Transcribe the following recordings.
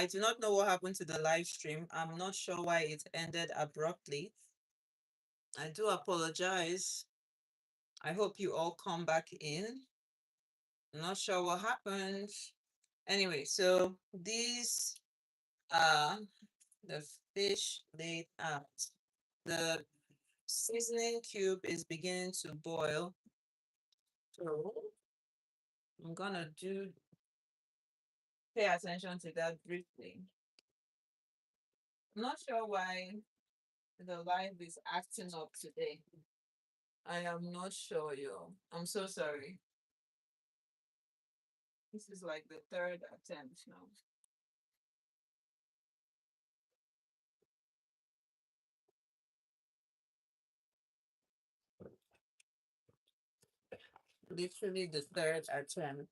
I do not know what happened to the live stream. I'm not sure why it ended abruptly. I do apologize. I hope you all come back in. I'm not sure what happened. Anyway, so these are the fish laid out. The seasoning cube is beginning to boil. So I'm gonna pay attention to that briefly. I'm not sure why the live is acting up today. I am not sure, yo. I'm so sorry. This is like the third attempt now. Literally the third attempt.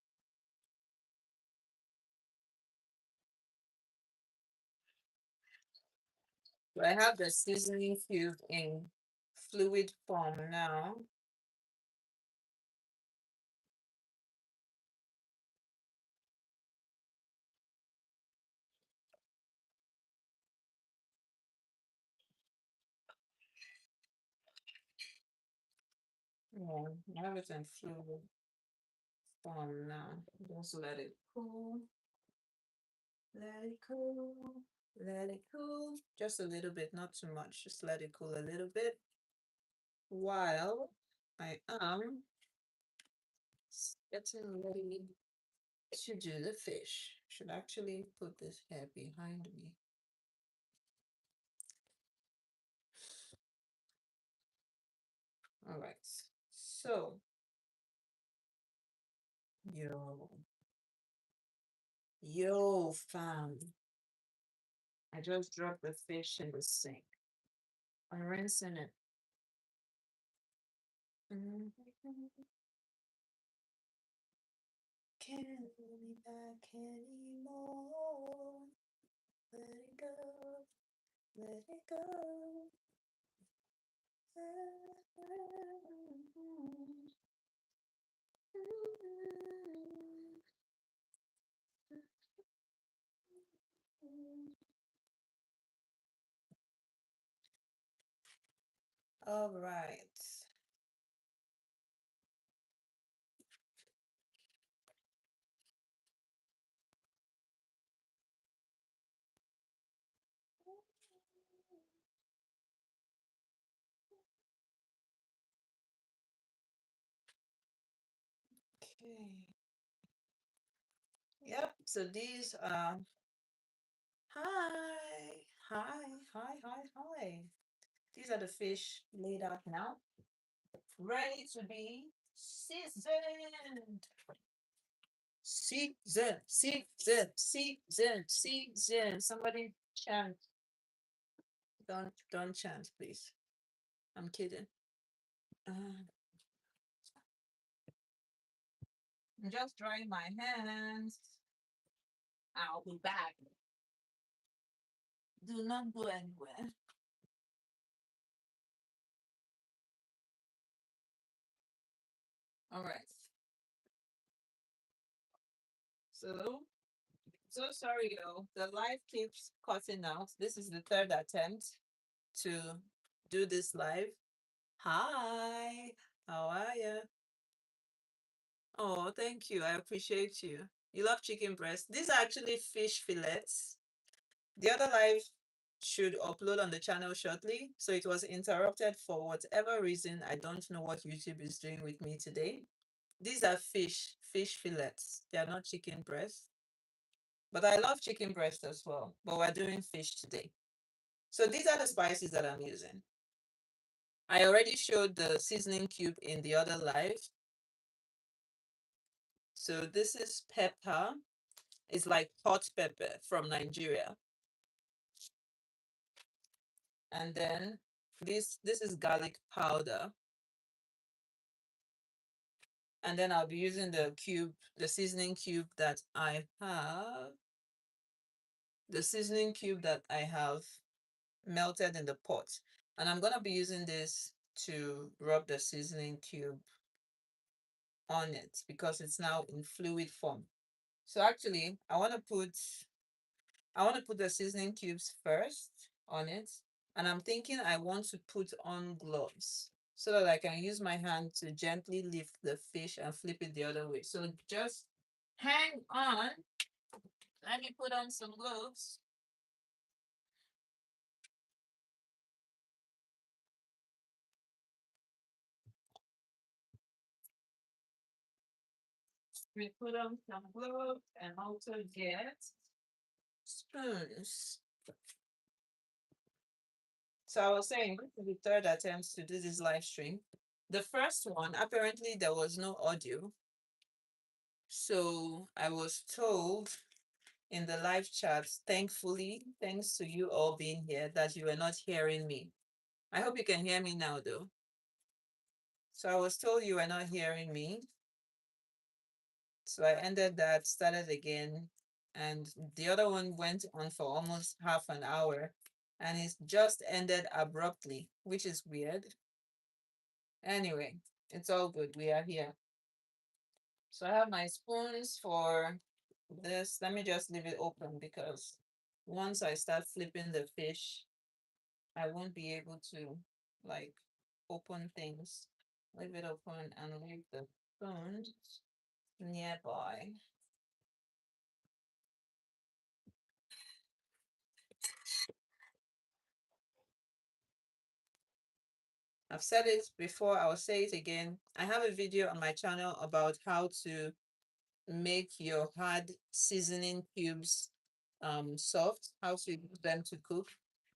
So I have the seasoning cube in fluid form now. Yeah, I have it in fluid form now. Just let it cool. Let it cool. Let it cool. Just a little bit, not too much. Just let it cool a little bit while I am getting ready to do the fish. Should actually put this hair behind me. All right. So, yo, fam. I just dropped the fish in the sink. I'm rinsing it. Can't hold me back anymore. Let it go. Let it go. All right. Okay. Yep. So these are hi, hi, hi, hi, hi. These are the fish laid out now, ready to be seasoned. Season, season, season, season. Somebody chant. Don't chant, please. I'm kidding. I'm just drying my hands. I'll be back. Do not go anywhere. All right. So sorry, yo. The live keeps cutting out. This is the third attempt to do this live. Hi, how are you? Oh, thank you. I appreciate you. You love chicken breast. These are actually fish fillets. The other live should upload on the channel shortly. So it was interrupted for whatever reason. I don't know what YouTube is doing with me today. These are fish fillets. They are not chicken breast. But I love chicken breast as well. But we're doing fish today. So these are the spices that I'm using. I already showed the seasoning cube in the other live. So this is pepper. It's like hot pepper from Nigeria. And then this is garlic powder. And then I'll be using the seasoning cube that I have. The seasoning cube that I have melted in the pot. And I'm going to be using this to rub the seasoning cube on it because it's now in fluid form. So actually, I want to put I want to put the seasoning cubes first on it. And I'm thinking I want to put on gloves so that I can use my hand to gently lift the fish and flip it the other way. So just hang on. Let me put on some gloves. We put on some gloves and also get spoons. So I was saying, this is the third attempt to do this live stream. The first one, apparently there was no audio. So I was told in the live chat, thankfully, thanks to you all being here, that you were not hearing me. I hope you can hear me now, though. So I was told you were not hearing me. So I ended that, started again, and the other one went on for almost half an hour, and it just ended abruptly, which is weird. Anyway, it's all good. We are here. So I have my spoons for this. Let me just leave it open because once I start flipping the fish, I won't be able to like open things. Leave it open and leave the spoons nearby. I've said it before, I'll say it again. I have a video on my channel about how to make your hard seasoning cubes soft, how to use them to cook.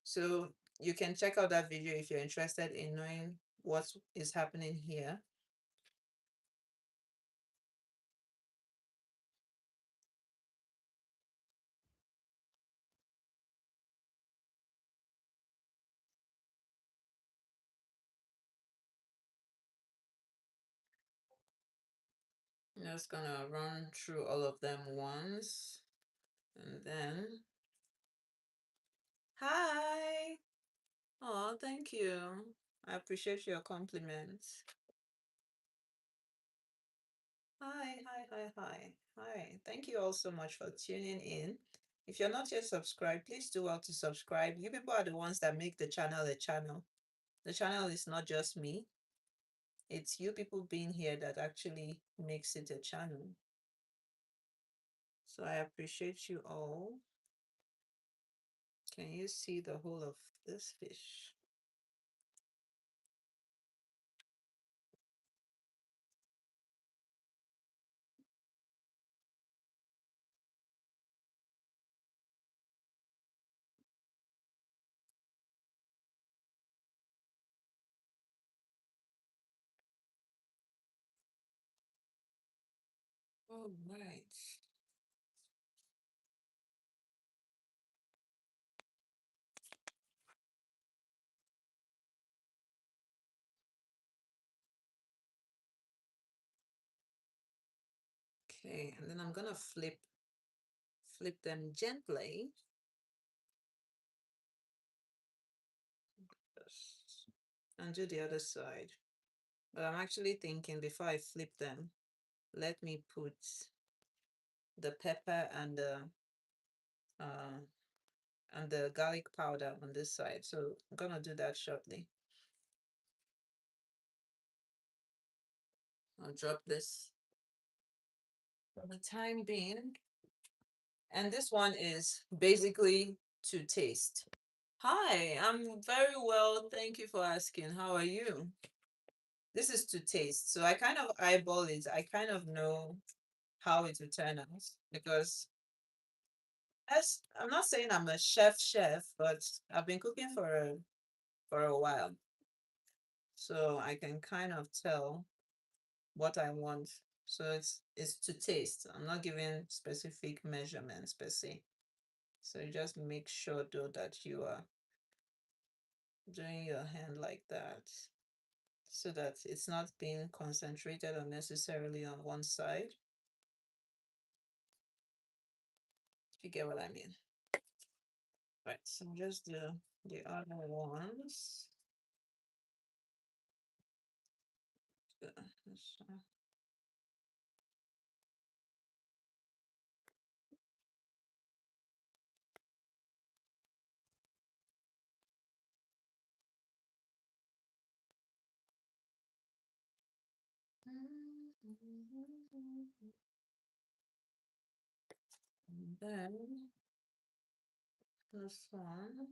So you can check out that video if you're interested in knowing what is happening here. I'm just gonna run through all of them once and then hi. Oh, thank you. I appreciate your compliments. Hi, hi, hi, hi, hi. Thank you all so much for tuning in. If you're not yet subscribed, please do well to subscribe. You people are the ones that make the channel a channel. The channel is not just me, it's you people being here that actually makes it a channel. So I appreciate you all. Can you see the whole of this fish? All right. Okay, and then I'm gonna flip them gently. And do the other side. But I'm actually thinking before I flip them, let me put the pepper uh, and the garlic powder on this side. So I'm gonna do that shortly. I'll drop this for the time being. And this one is basically to taste. Hi, I'm very well. Thank you for asking. How are you? This is to taste. So I kind of eyeball it. I kind of know how it will turn out because as I'm not saying I'm a chef, but I've been cooking for a while. So I can kind of tell what I want. So it's to taste. I'm not giving specific measurements per se. So you just make sure though that you are doing your hand like that so that it's not being concentrated unnecessarily on one side. If you get what I mean. Right, so just the other ones. And then this one.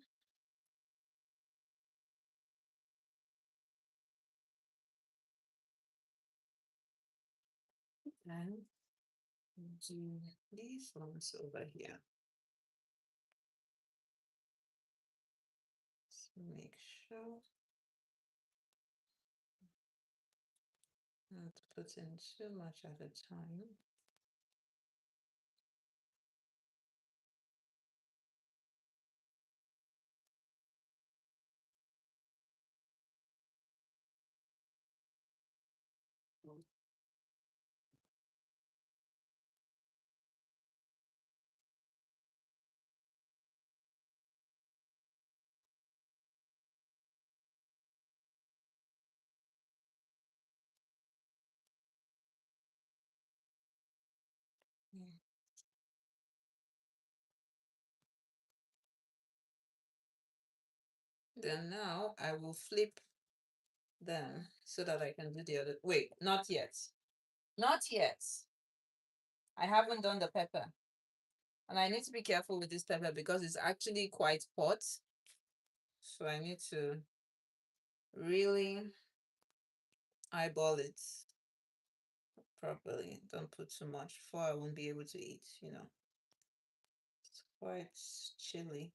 And do these ones over here. So make sure not to put in too much at a time. Yeah. Then now I will flip them so that I can do the other. Wait, not yet. Not yet. I haven't done the pepper. And I need to be careful with this pepper because it's actually quite hot. So I need to really eyeball it properly. Don't put too much for I won't be able to eat, you know. It's quite chilly.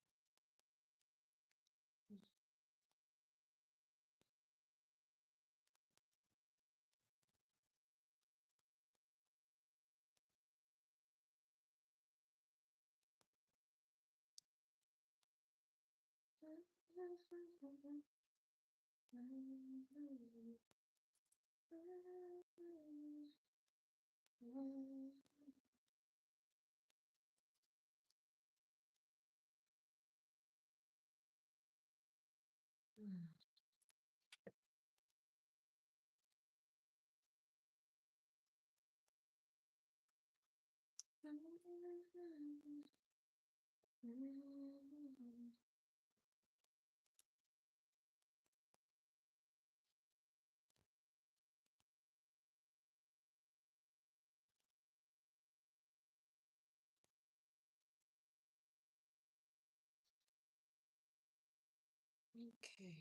Okay.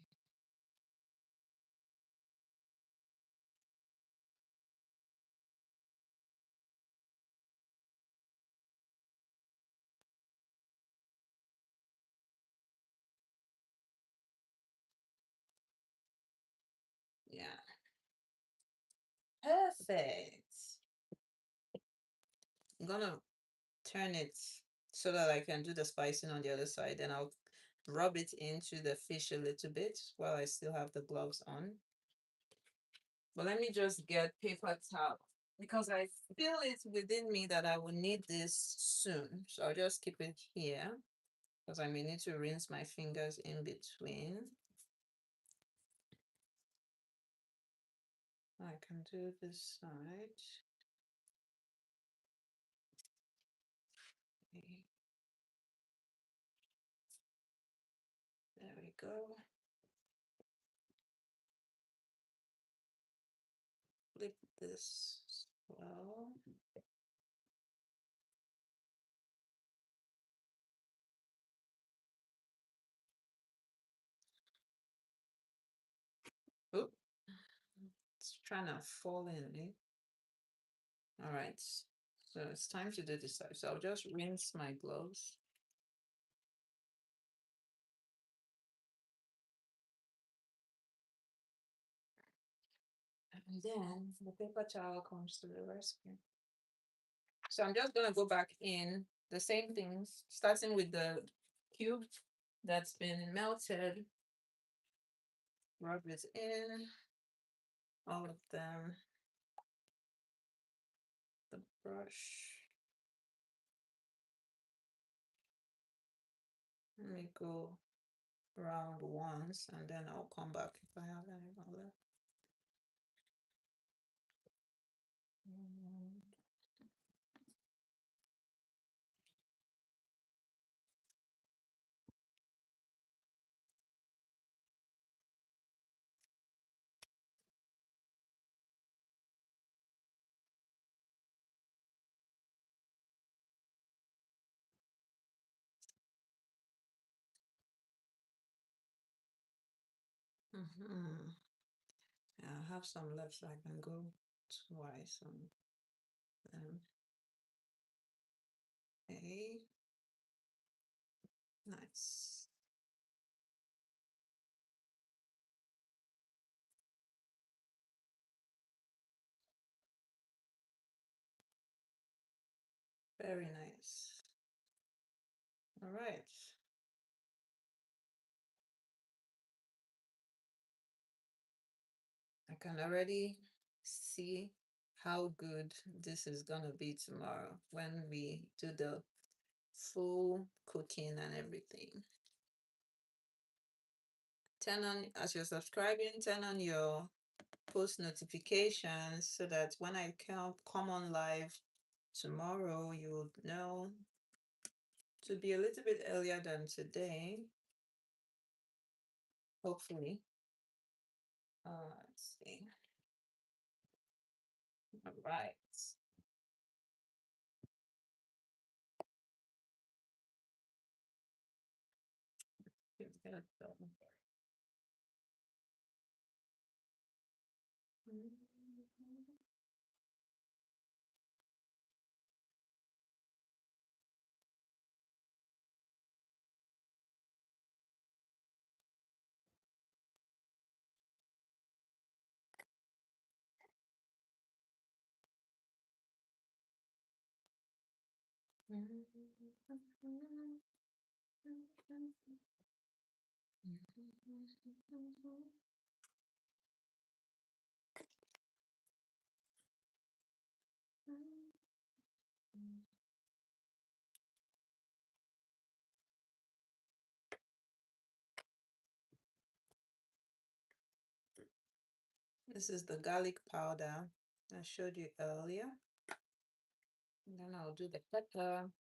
Yeah. Perfect. I'm gonna turn it so that I can do the spicing on the other side. And I'll rub it into the fish a little bit while I still have the gloves on. But let me just get paper towel because I feel it within me that I will need this soon. So I'll just keep it here because I may need to rinse my fingers in between. I can do this side. Okay. There we go. Flip this as well. Oop, it's trying to fall in. Eh? All right. So it's time to do this side. So I'll just rinse my gloves. And then the paper towel comes to the rescue. So I'm just gonna go back in the same things, starting with the cube that's been melted. Rub it in, all of them. The brush. Let me go around once and then I'll come back if I have any more left. Mm-hmm. Yeah, I have some left, so I can go twice on them. Okay, nice. Very nice. All right. I can already see how good this is gonna be tomorrow when we do the full cooking and everything. Turn on, as you're subscribing, turn on your post notifications so that when I come on live tomorrow, you will know to be a little bit earlier than today, hopefully. Let's see. All right. This is the garlic powder I showed you earlier. And then I'll do the pepper.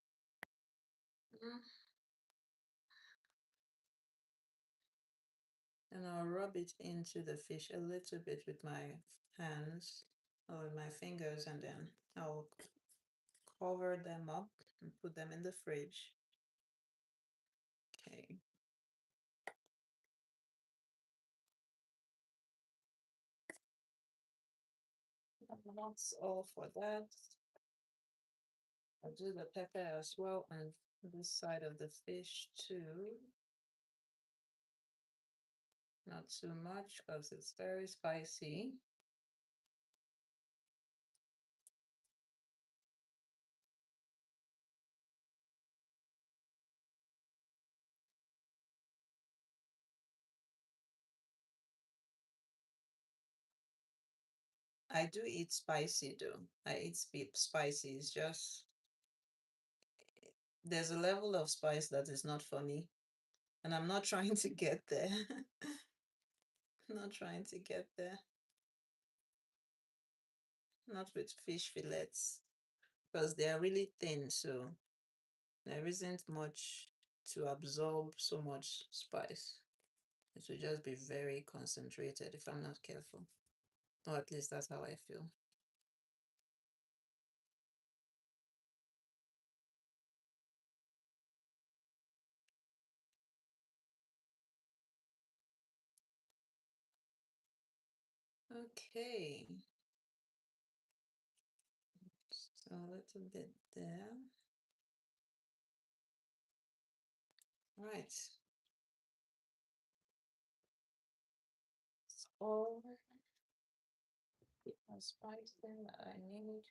And I'll rub it into the fish a little bit with my hands or with my fingers, and then I'll cover them up and put them in the fridge. Okay. And that's all for that. I'll do the pepper as well on this side of the fish too. Not too much because it's very spicy. I do eat spicy though. I eat spicy. It's just there's a level of spice that is not for me. And I'm not trying to get there. Not trying to get there. Not with fish fillets. Because they are really thin, so there isn't much to absorb so much spice. It will just be very concentrated if I'm not careful. Or at least that's how I feel. Okay. So a little bit there. Right. It's all the spice that I need.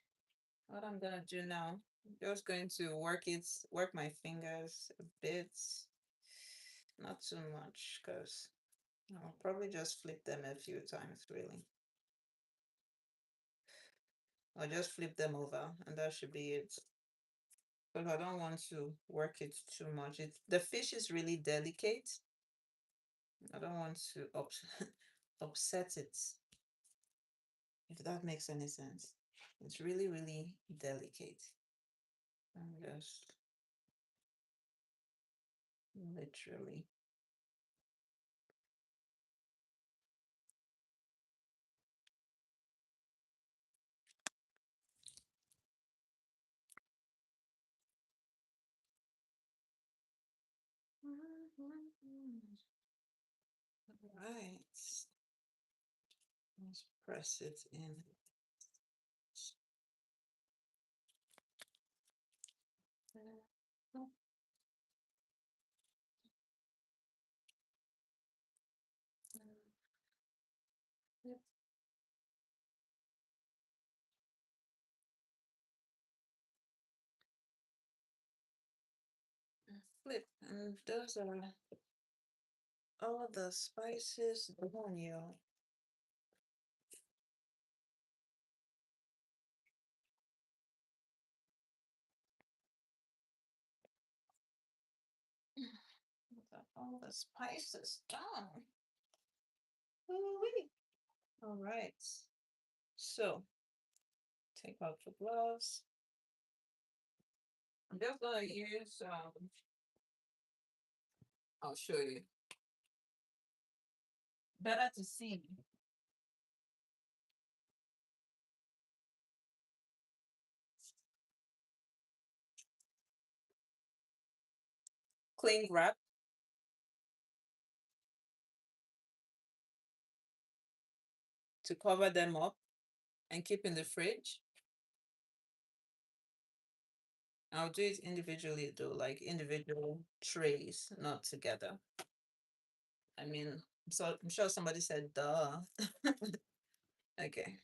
What I'm gonna do now, I'm just going to work my fingers a bit, not too much, because I'll probably just flip them a few times, really. I'll just flip them over, and that should be it. But I don't want to work it too much. The fish is really delicate. I don't want to upset it, if that makes any sense. It's really, really delicate. I'm just literally. Right. press it in. Flip, and those are all the spices on you. All the spices down. Ooh-wee. All right. So take out the gloves. I'm just gonna use I'll show you. Better to see. Cling wrap to cover them up and keep in the fridge. I'll do it individually though, like individual trays, not together. I mean, so I'm sure somebody said duh. Okay.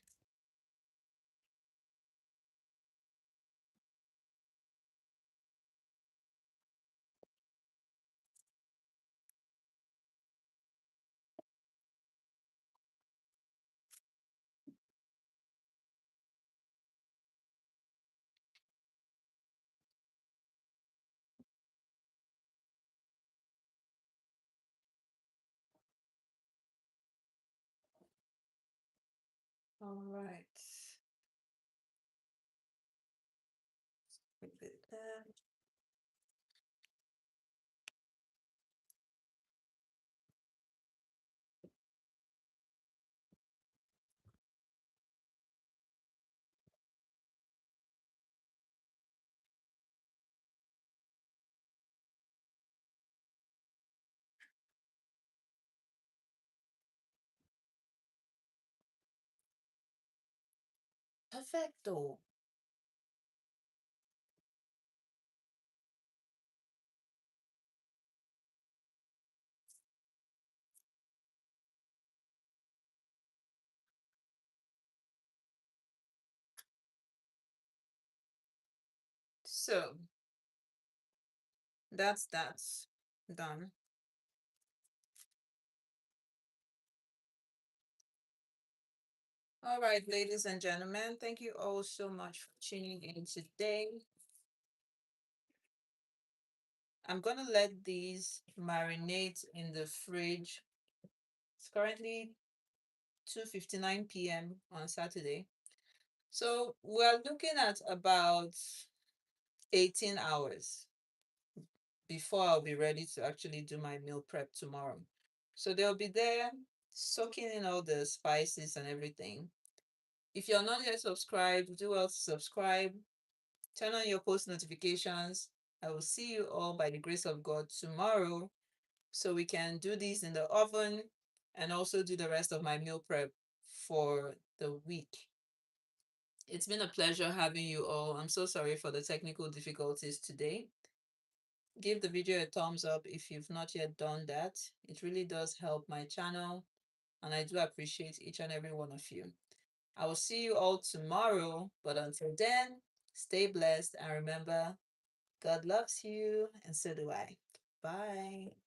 All right. Keep it there. Perfecto. So that's done. All right, ladies and gentlemen, thank you all so much for tuning in today. I'm gonna let these marinate in the fridge. It's currently 2:59 p.m. on Saturday. So we're looking at about 18 hours before I'll be ready to actually do my meal prep tomorrow. So they'll be there soaking in all the spices and everything. If you're not yet subscribed, do well to subscribe. Turn on your post notifications. I will see you all by the grace of God tomorrow so we can do this in the oven and also do the rest of my meal prep for the week. It's been a pleasure having you all. I'm so sorry for the technical difficulties today. Give the video a thumbs up if you've not yet done that. It really does help my channel, and I do appreciate each and every one of you. I will see you all tomorrow, but until then, stay blessed and remember, God loves you, and so do I. Bye.